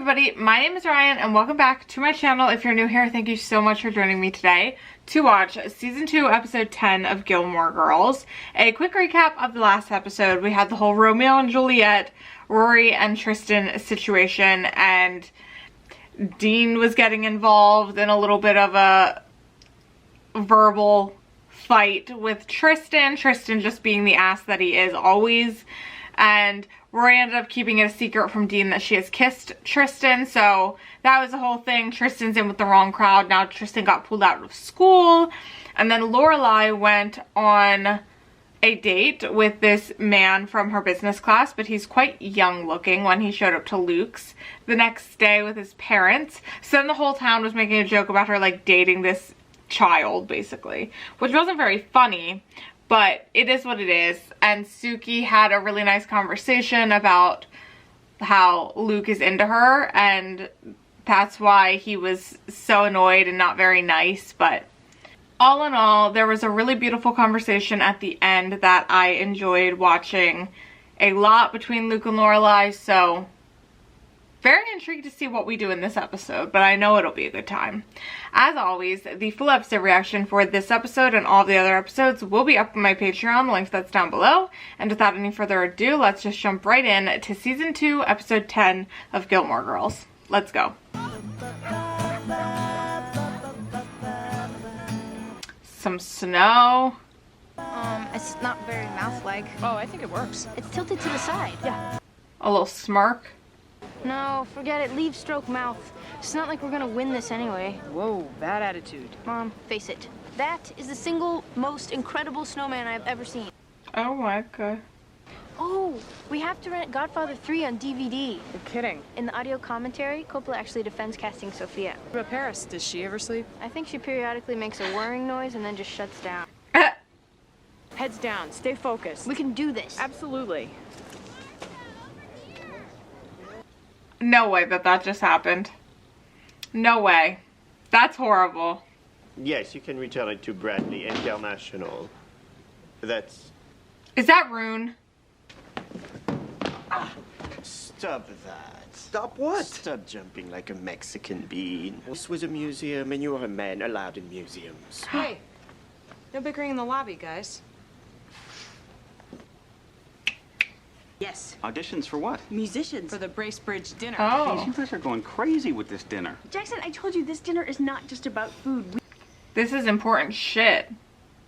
everybody, my name is Ryan and welcome back to my channel. If you're new here, thank you so much for joining me today to watch season 2 episode 10 of Gilmore Girls. A quick recap of the last episode. We had the whole Romeo and Juliet, Rory and Tristan situation, and Dean was getting involved in a little bit of a verbal fight with Tristan just being the ass that he is always, and Rory ended up keeping it a secret from Dean that she has kissed Tristan, so that was the whole thing. Tristan's in with the wrong crowd. Now Tristan got pulled out of school, and then Lorelai went on a date with this man from her business class, but he's quite young looking when he showed up to Luke's the next day with his parents. So then the whole town was making a joke about her like dating this child basically, which wasn't very funny, but it is what it is. And Suki had a really nice conversation about how Luke is into her, and that's why he was so annoyed and not very nice. But all in all, there was a really beautiful conversation at the end that I enjoyed watching a lot between Luke and Lorelai, so very intrigued to see what we do in this episode, but I know it'll be a good time. As always, the full episode reaction for this episode and all the other episodes will be up on my Patreon, the link that's down below. And without any further ado, let's just jump right in to season 2, episode 10 of Gilmore Girls. Let's go. Some snow. It's not very mouse-like. Oh, I think it works. It's tilted to the side. Yeah. A little smirk. No, forget it. Leave stroke mouth. It's not like we're gonna win this anyway. Whoa, bad attitude. Mom, face it. That is the single most incredible snowman I've ever seen. Oh my god. Oh, we have to rent Godfather 3 on DVD. You're kidding. In the audio commentary, Coppola actually defends casting Sophia. What about Paris? Does she ever sleep? I think she periodically makes a whirring noise and then just shuts down. Heads down. Stay focused. We can do this. Absolutely. No way that just happened. No way. That's horrible. Yes, you can return it to Bradley International. That's... Is that Rune? Stop that. Stop what? Stop jumping like a Mexican bean. This was a museum and you are a man allowed in museums. Hey, no bickering in the lobby, guys. Yes. Auditions for what? Musicians. For the Bracebridge dinner. Oh. You guys are going crazy with this dinner. Jackson, I told you this dinner is not just about food. This is important shit.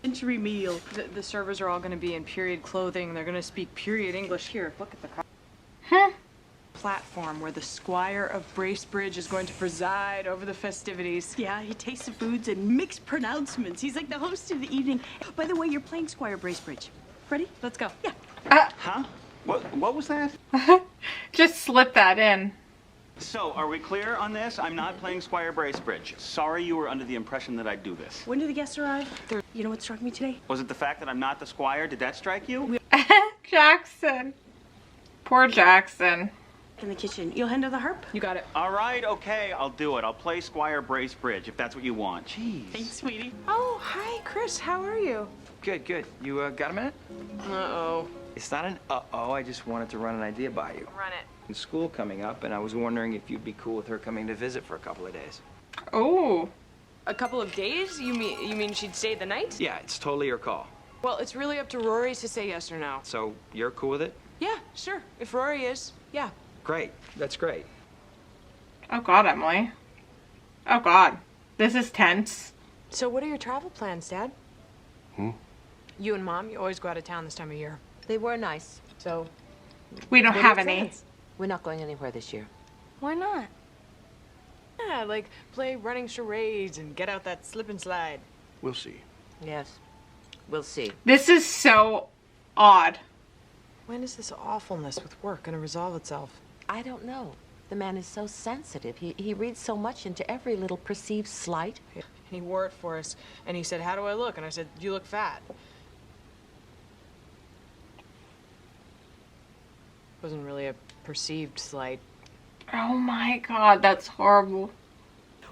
Entry meal. The servers are all going to be in period clothing. They're going to speak period English. Here, look at the Huh? platform where the Squire of Bracebridge is going to preside over the festivities. Yeah, he tastes the foods and mixed pronouncements. He's like the host of the evening. By the way, you're playing Squire Bracebridge. Ready? Let's go. Yeah. Huh? What was that? Just slip that in. So, are we clear on this? I'm not playing Squire Bracebridge. Sorry you were under the impression that I'd do this. When do the guests arrive? You know what struck me today? Was it the fact that I'm not the Squire? Did that strike you? Jackson. Poor Jackson. In the kitchen. You'll handle the harp? You got it. All right, okay, I'll do it. I'll play Squire Bracebridge if that's what you want. Jeez. Thanks, sweetie. Oh, hi, Chris. How are you? Good, good. You got a minute? Uh-oh. It's not an uh-oh. I just wanted to run an idea by you. Run it. In school coming up, and I was wondering if you'd be cool with her coming to visit for a couple of days. Oh. A couple of days? You mean she'd stay the night? Yeah, it's totally your call. Well, it's really up to Rory to say yes or no. So you're cool with it? Yeah, sure. If Rory is, yeah. Great. That's great. Oh god, Emily. Oh god. This is tense. So what are your travel plans, Dad? You and Mom, you always go out of town this time of year. They were nice. So, We don't what are have your any. plans? We're not going anywhere this year. Why not? Yeah, like play running charades and get out that slip and slide. We'll see. Yes. We'll see. This is so odd. When is this awfulness with work gonna resolve itself? I don't know. The man is so sensitive. He reads so much into every little perceived slight. And he wore it for us, and he said, "How do I look?" And I said, "You look fat." Wasn't really a perceived slight. Oh my god, that's horrible.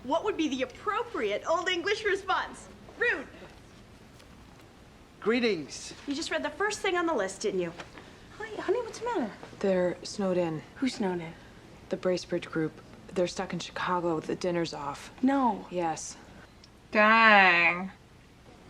What would be the appropriate Old English response? Rude. Greetings. You just read the first thing on the list, didn't you? Hi, honey, what's the matter? They're snowed in. Who snowed in? The Bracebridge group. They're stuck in Chicago. The dinner's off. No. Yes. Dang.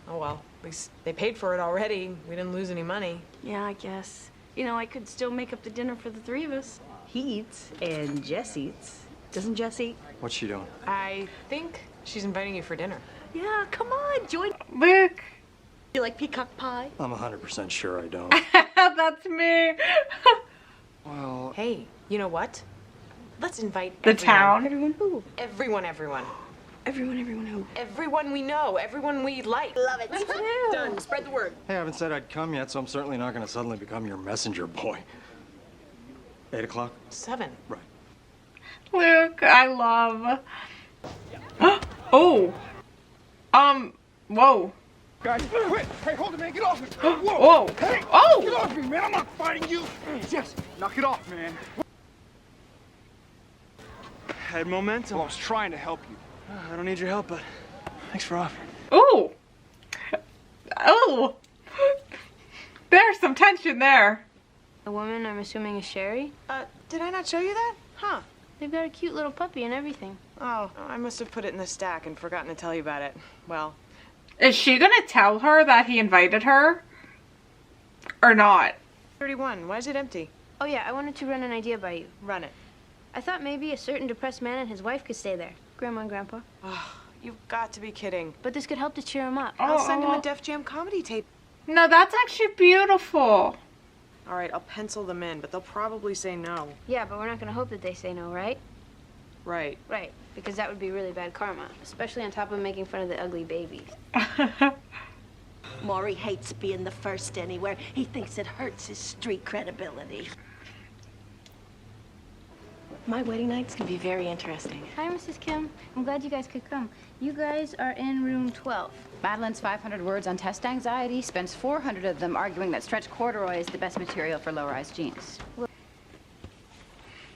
Oh, well. At least they paid for it already. We didn't lose any money. Yeah, I guess. You know, I could still make up the dinner for the three of us. He eats and Jess eats. Doesn't Jess eat? What's she doing? I think she's inviting you for dinner. Yeah, come on, join. Luke. You like peacock pie? I'm 100% sure I don't. That's me. Well, Hey, you know what? Let's invite The everyone. town. Everyone who? Everyone Everyone who? Everyone we know. Everyone we like. Love it. Done. Spread the word. hey, I haven't said I'd come yet, so I'm certainly not going to suddenly become your messenger boy. 8 o'clock? 7. Right. Luke, I love. Oh. Whoa. Guys, wait! Hey, hold it, man! Get off me! Whoa. Hey! Oh! Get off me, man! I'm not fighting you! Jess, knock it off, man! Head momentum. Well, I was trying to help you. I don't need your help, but thanks for offering. Oh. Oh. There's some tension there. The woman, I'm assuming, is Sherry. Did I not show you that? Huh. They've got a cute little puppy and everything. Oh, I must have put it in the stack and forgotten to tell you about it. Well, Is she gonna tell her that he invited her? Or not? 31. Why is it empty? Oh yeah, I wanted to run an idea by you. Run it. I thought maybe a certain depressed man and his wife could stay there. Grandma and Grandpa. Oh, you've got to be kidding. But this could help to cheer him up. I'll send him a Def Jam comedy tape. No, that's actually beautiful. All right, I'll pencil them in, but they'll probably say no. Yeah, but we're not gonna hope that they say no, right? Right. Right, because that would be really bad karma, especially on top of making fun of the ugly babies. Maury hates being the first anywhere. He thinks it hurts his street credibility. My wedding night's gonna be very interesting. Hi, Mrs. Kim. I'm glad you guys could come. You guys are in room 12. Madeline's 500 words on test anxiety, spends 400 of them arguing that stretch corduroy is the best material for low-rise jeans. Well,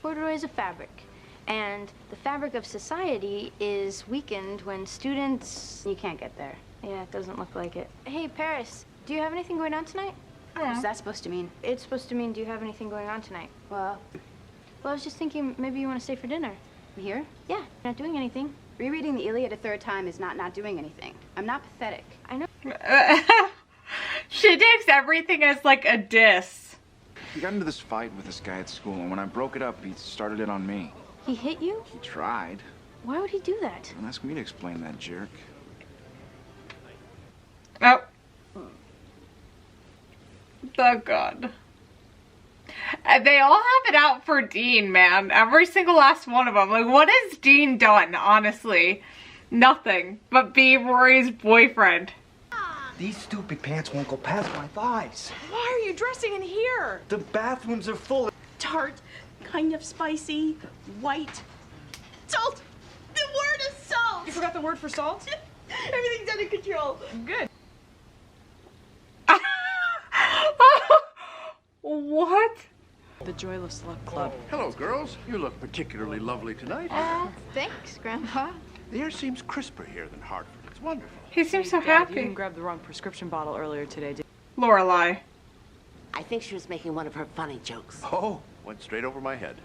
corduroy is a fabric, and the fabric of society is weakened when students... You can't get there. Yeah, it doesn't look like it. Hey, Paris, do you have anything going on tonight? What's that supposed to mean? It's supposed to mean, do you have anything going on tonight? Well, I was just thinking maybe you want to stay for dinner. here? Yeah, not doing anything. Rereading the Iliad a third time is not doing anything. I'm not pathetic. I know. She takes everything as like a diss. He got into this fight with this guy at school, and when I broke it up, he started it on me. He hit you? He tried. Why would he do that? Don't ask me to explain that, jerk. Oh. Oh, God. They all have it out for Dean, man. Every single last one of them. Like, what has Dean done, honestly? Nothing. But be Rory's boyfriend. These stupid pants won't go past my thighs. Why are you dressing in here? The bathrooms are full. Tart, kind of spicy, white. Salt! The word is salt! You forgot the word for salt? Everything's under control. Good. What? The Joyless Luck Club. Hello, girls. You look particularly lovely tonight. Thanks, Grandpa. The air seems crisper here than Hartford. It's wonderful. He seems so Dad, happy. You didn't grab the wrong prescription bottle earlier today, did Lorelai. I think she was making one of her funny jokes. Oh, went straight over my head.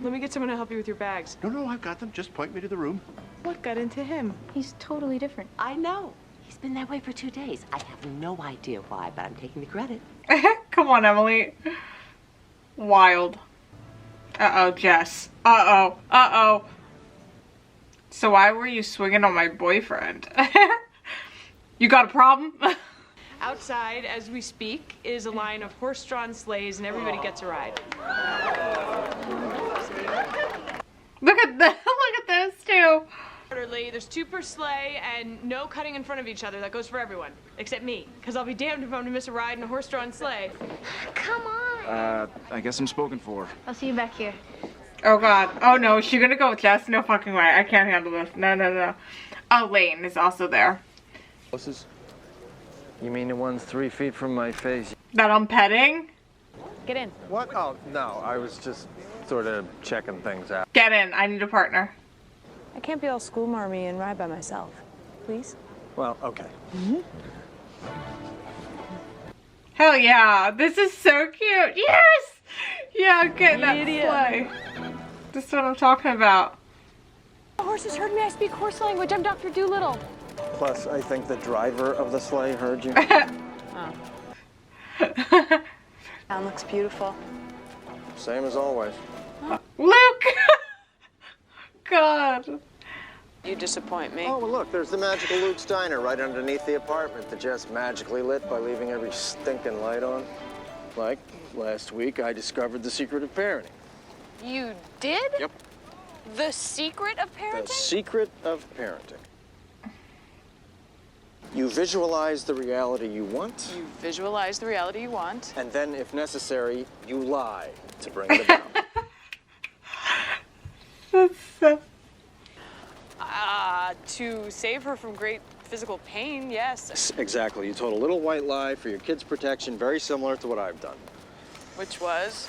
Let me get someone to help you with your bags. No, I've got them. Just point me to the room. What got into him? He's totally different. I know. He's been that way for 2 days. I have no idea why, but I'm taking the credit. Come on, Emily. Wild. Uh-oh, Jess. Uh-oh. Uh-oh. So why were you swinging on my boyfriend? You got a problem? Outside, as we speak, is a line of horse-drawn sleighs, and everybody gets a ride. Look at look at those two. Orderly, there's 2 per sleigh, and no cutting in front of each other. That goes for everyone, except me, because I'll be damned if I'm to miss a ride in a horse-drawn sleigh. Come on. I guess I'm spoken for. I'll see you back here. Oh, God. Oh, no. Is she gonna go with Jess? No fucking way. I can't handle this. No. Oh, Lane is also there. You mean the ones 3 feet from my face? That I'm petting? Get in. What? Oh, no. I was just sort of checking things out. Get in. I need a partner. I can't be all school-marmy and ride by myself. Please? Well, okay. Hell yeah. This is so cute. Yes! Yeah, get in that sleigh. This is what I'm talking about. The horses heard me. I speak horse language. I'm Dr. Doolittle. Plus, I think the driver of the sleigh heard you. Town looks beautiful. Same as always. Luke! God. You disappoint me. Oh, well, look, there's the magical Luke's Diner right underneath the apartment that Jess magically lit by leaving every stinking light on. Like last week, I discovered the secret of parenting. You did? Yep. The secret of parenting? The secret of parenting. You visualize the reality you want. You visualize the reality you want. And then, if necessary, you lie to bring it about. That's so... To save her from great physical pain, yes. Exactly. You told a little white lie for your kids' protection, very similar to what I've done. Which was?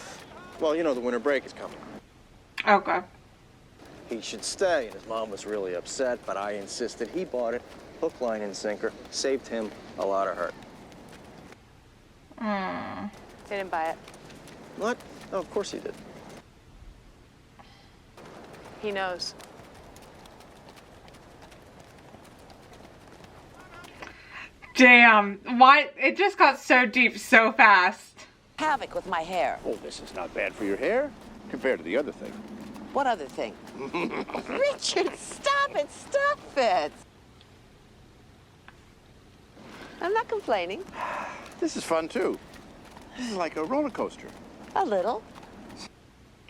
Well, you know, the winter break is coming. Okay. He should stay, and his mom was really upset, but I insisted he bought it. Hook, line, and sinker. Saved him a lot of hurt. They didn't buy it. What? Oh, of course he did. He knows. Damn. Why? It just got so deep so fast. Havoc with my hair. Oh, this is not bad for your hair compared to the other thing. What other thing? Richard, stop it, stop it. I'm not complaining. This is fun, too. This is like a roller coaster. A little.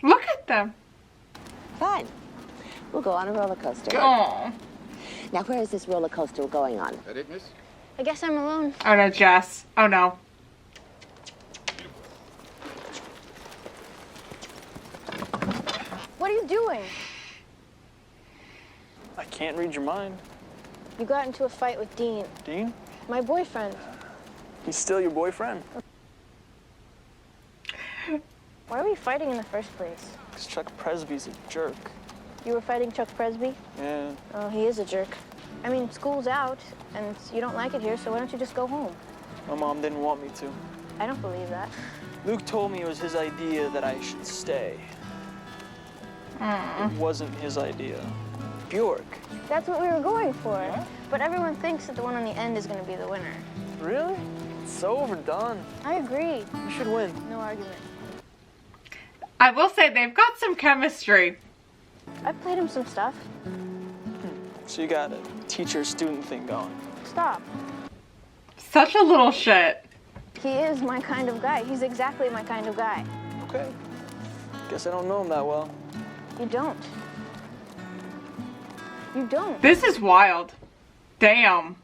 Look at them. Fine. We'll go on a roller coaster. Oh. Now, where is this roller coaster going on? That it, miss? I guess I'm alone. Oh no, Jess. Oh no. What are you doing? I can't read your mind. You got into a fight with Dean. Dean? My boyfriend. He's still your boyfriend. Why are we fighting in the first place? Because Chuck Presby's a jerk. You were fighting Chuck Presby? Yeah. Oh, he is a jerk. I mean, school's out, and you don't like it here, so why don't you just go home? My mom didn't want me to. I don't believe that. Luke told me it was his idea that I should stay. It wasn't his idea. Bjork. That's what we were going for. Yeah? But everyone thinks that the one on the end is going to be the winner. Really? It's so overdone. I agree. You should win. No argument. I will say they've got some chemistry. I played him some stuff. So you got a teacher-student thing going. Stop. Such a little shit. He is my kind of guy. He's exactly my kind of guy. Okay. Guess I don't know him that well. You don't. You don't. This is wild. Damn.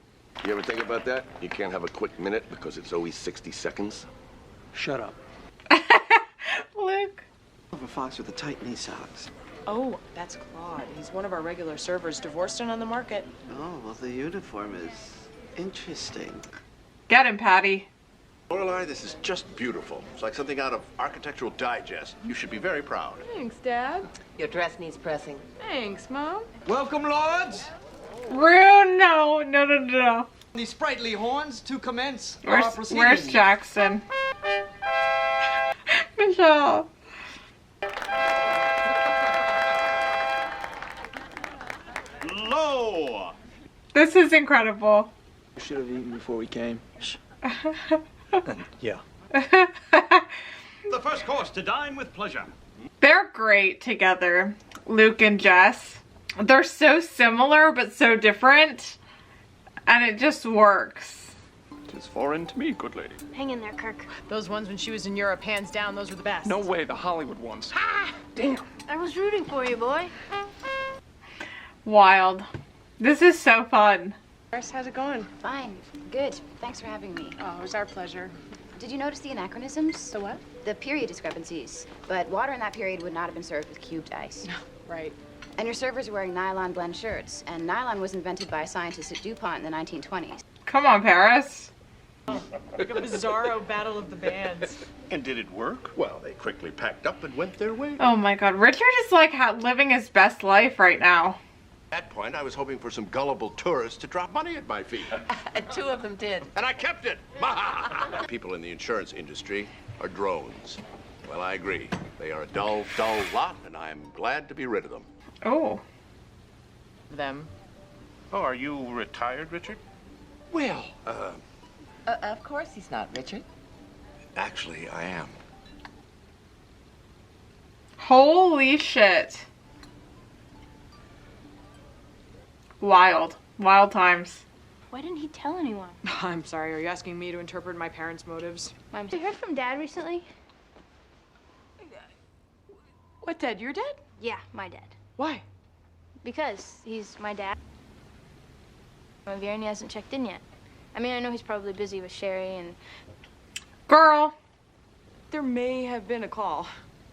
You ever think about that? You can't have a quick minute because it's always 60 seconds. Shut up. Luke. Of a fox with the tight knee socks. Oh, that's Claude. He's one of our regular servers, divorced and on the market. Oh, well, the uniform is interesting. Get him, Patty. Lorelai, this is just beautiful. It's like something out of Architectural Digest. You should be very proud. Thanks, Dad. Your dress needs pressing. Thanks, Mom. Welcome, lords. Rune, no. These sprightly horns to commence our proceedings. Where's Jackson? Michelle. Lo! This is incredible. We should have eaten before we came. Yeah. The first course to dine with pleasure. They're great together, Luke and Jess. They're so similar but so different, and it just works. 'Tis foreign to me, good lady. Hang in there, Kirk. Those ones when she was in Europe, hands down, those were the best. No way, the Hollywood ones. Damn. I was rooting for you, boy. Wild. This is so fun. How's it going? Fine. Good. Thanks for having me. Oh, it was our pleasure. Did you notice the anachronisms? The what? The period discrepancies. But water in that period would not have been served with cubed ice. Right. And your servers are wearing nylon blend shirts. And nylon was invented by scientists at DuPont in the 1920s. Come on, Paris. Like a bizarro battle of the bands. And did it work? Well, they quickly packed up and went their way. Oh my god, Richard is like living his best life right now. At that point, I was hoping for some gullible tourists to drop money at my feet. And 2 of them did. And I kept it. People in the insurance industry are drones. Well, I agree. They are a dull, dull lot, and I'm glad to be rid of them. Oh. Them. Oh, are you retired, Richard? Well, Of course he's not, Richard. actually, I am. Holy shit. Wild. Wild times. Why didn't he tell anyone? I'm sorry, are you asking me to interpret my parents' motives? Have you heard from Dad recently? What, Dad? Your dad? Yeah, my dad. Why? Because he's my dad. And he hasn't checked in yet. I mean, I know he's probably busy with Sherry and... Girl. There may have been a call.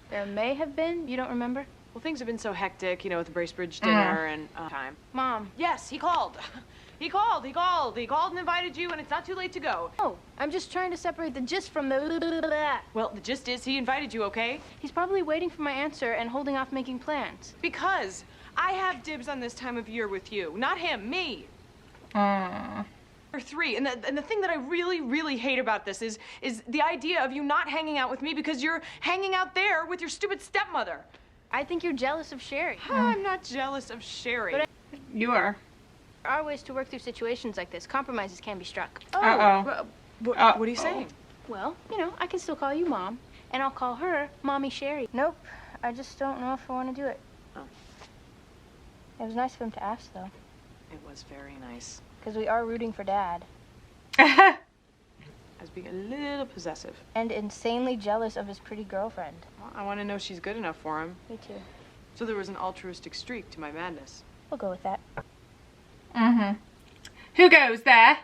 There may have been? You don't remember? Well, things have been so hectic, you know, with the Bracebridge dinner and time. Mom. Yes, he called. He called and invited you, and it's not too late to go. Oh, I'm just trying to separate the gist from the... Well, the gist is he invited you, okay? He's probably waiting for my answer and holding off making plans. Because I have dibs on this time of year with you. Not him, me. Or 3. And the thing that I really, really hate about this is the idea of you not hanging out with me because you're hanging out there with your stupid stepmother. I think you're jealous of Sherry. I'm not jealous of Sherry. But You are. there are ways to work through situations like this. Compromises can be struck. Uh-oh. What are you saying? Well, you know, I can still call you Mom, and I'll call her Mommy Sherry. Nope, I just don't know if I want to do it. Oh. It was nice of him to ask, though. It was very nice. Because we are rooting for Dad. I was being a little possessive. And insanely jealous of his pretty girlfriend. Well, I want to know she's good enough for him. Me too. So there was an altruistic streak to my madness. We'll go with that. Who goes there?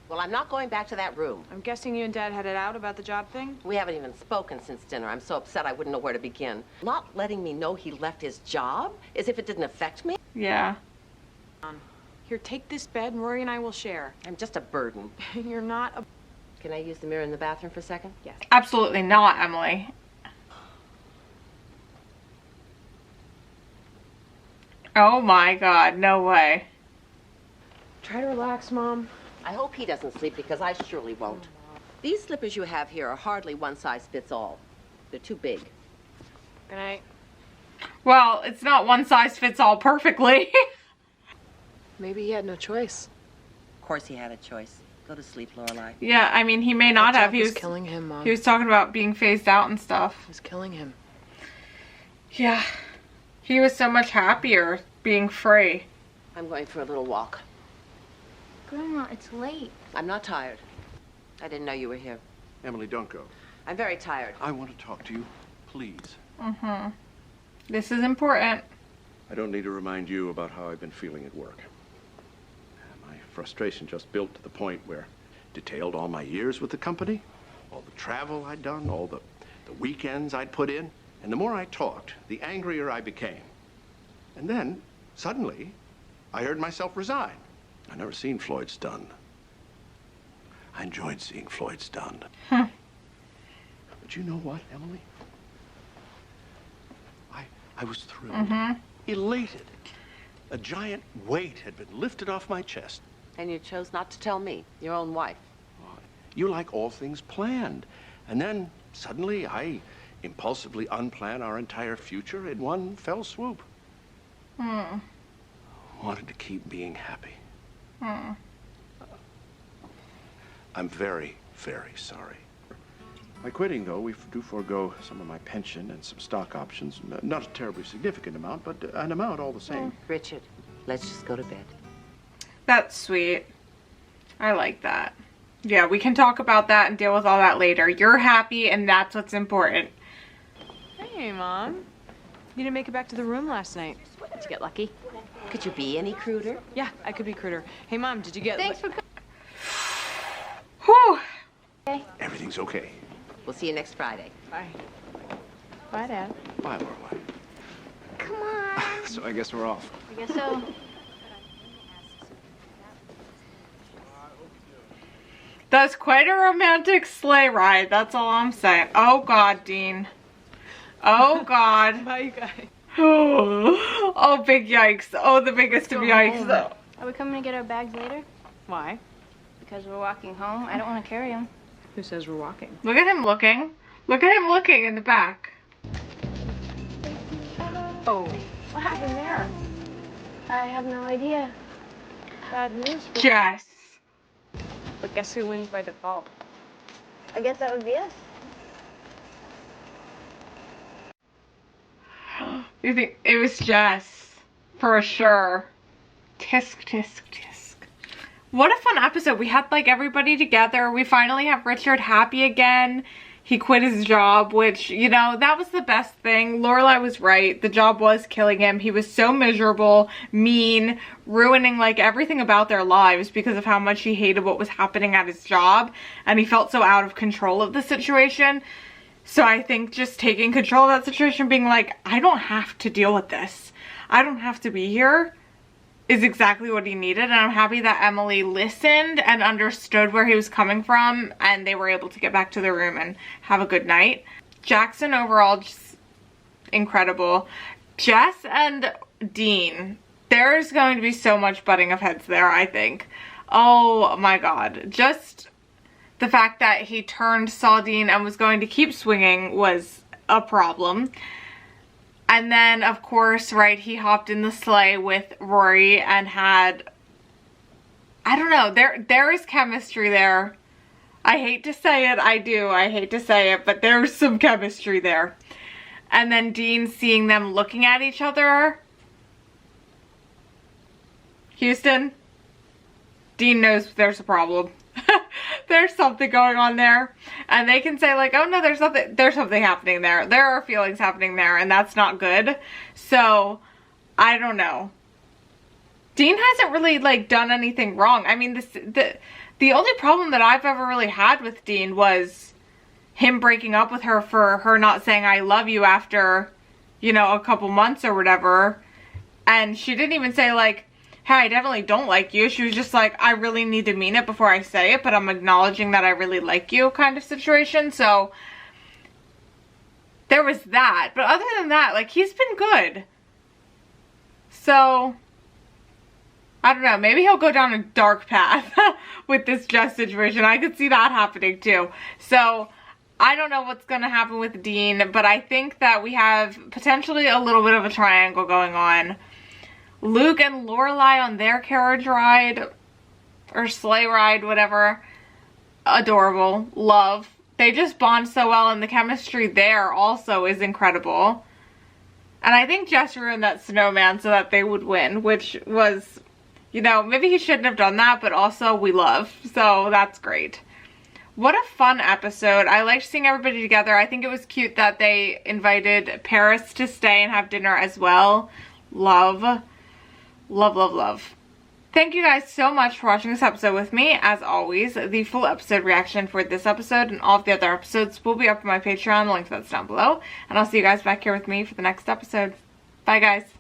Well, I'm not going back to that room. I'm guessing you and Dad had it out about the job thing? We haven't even spoken since dinner. I'm so upset I wouldn't know where to begin. Not letting me know he left his job, as if it didn't affect me. Yeah. Here, take this bed and Rory and I will share. I'm just a burden. You're not a... Can I use the mirror in the bathroom for a second? Yes. Absolutely not, Emily. Oh my God, no way. Try to relax, Mom. I hope he doesn't sleep because I surely won't. These slippers you have here are hardly one size fits all. They're too big. Good night. Well, it's not one size fits all perfectly. Maybe he had no choice. Of course he had a choice. Go to sleep, Lorelai. Yeah, I mean, he may not That have. job He was was killing him, Mom. He was talking about being phased out and stuff. It was killing him. Yeah. He was so much happier being free. I'm going for a little walk. Grandma, it's late. I'm not tired. I didn't know you were here. Emily, don't go. I'm very tired. I want to talk to you, please. This is important. I don't need to remind you about how I've been feeling at work. My frustration just built to the point where detailed all my years with the company, all the travel I'd done, all the weekends I'd put in. And the more I talked, the angrier I became. And then, suddenly, I heard myself resign. I'd never seen Floyd's done. I enjoyed seeing Floyd's done. But you know what, Emily? I was thrilled, elated. A giant weight had been lifted off my chest. And you chose not to tell me, your own wife. You like all things planned. And then, suddenly, I impulsively unplan our entire future in one fell swoop. Wanted to keep being happy. I'm very, very sorry. By quitting, though, we do forego some of my pension and some stock options. Not a terribly significant amount, but an amount all the same. Richard, let's just go to bed. That's sweet. I like that. Yeah, we can talk about that and deal with all that later. You're happy, and that's what's important. Hey, Mom. You didn't make it back to the room last night. Did you get lucky? Could you be any cruder? Yeah, I could be cruder. Hey, Mom, did you get... Thanks for Whew. Everything's okay. We'll see you next Friday. Bye. Bye, Dad. Bye, Lorelai. Come on. So I guess we're off. I guess so. That's quite a romantic sleigh ride. That's all I'm saying. Oh, God, Dean. Oh, God. Bye, you guys. Oh, big yikes. Oh, the biggest of yikes. Are we coming to get our bags later? Why? Because we're walking home. I don't want to carry them. Who says we're walking? Look at him looking. Look at him looking in the back. Oh, what happened there? I have no idea. Bad news. Jess. But guess who wins by default? I guess that would be us. You think it was Jess? For sure. Tisk, tisk, tisk. What a fun episode. We had like everybody together. We finally have Richard happy again. He quit his job, which, you know, that was the best thing. Lorelai was right. The job was killing him. He was so miserable, mean, ruining like everything about their lives because of how much he hated what was happening at his job. And he felt so out of control of the situation. So I think just taking control of that situation, being like, I don't have to deal with this. I don't have to be here, is exactly what he needed. And I'm happy that Emily listened and understood where he was coming from, and they were able to get back to their room and have a good night. Jackson overall, just incredible. Jess and Dean, there's going to be so much butting of heads there, I think. Oh my god. Just the fact that he turned, saw Dean, and was going to keep swinging was a problem. And then, of course, right, he hopped in the sleigh with Rory and had, I don't know, there is chemistry there. I hate to say it, I hate to say it, but there's some chemistry there. And then Dean seeing them looking at each other. Houston, Dean knows there's a problem. There's something going on there, and they can say like, oh no, there's something happening there. There are feelings happening there, and that's not good. So I don't know. Dean hasn't really like done anything wrong. I mean, the only problem that I've ever really had with Dean was him breaking up with her for her not saying I love you after, you know, a couple months or whatever. And she didn't even say like, hey, I definitely don't like you. She was just like, I really need to mean it before I say it, but I'm acknowledging that I really like you kind of situation. So there was that. But other than that, like, he's been good. So I don't know. Maybe he'll go down a dark path with this Jess situation. I could see that happening too. So I don't know what's going to happen with Dean, but I think that we have potentially a little bit of a triangle going on. Luke and Lorelai on their carriage ride, or sleigh ride, whatever. Adorable. Love. They just bond so well, and the chemistry there also is incredible. And I think Jess ruined that snowman so that they would win, which was, you know, maybe he shouldn't have done that, but also we love. So that's great. What a fun episode. I liked seeing everybody together. I think it was cute that they invited Paris to stay and have dinner as well. Love. Love, love, love. Thank you guys so much for watching this episode with me. As always, the full episode reaction for this episode and all of the other episodes will be up on my Patreon. The link to that's down below. And I'll see you guys back here with me for the next episode. Bye, guys.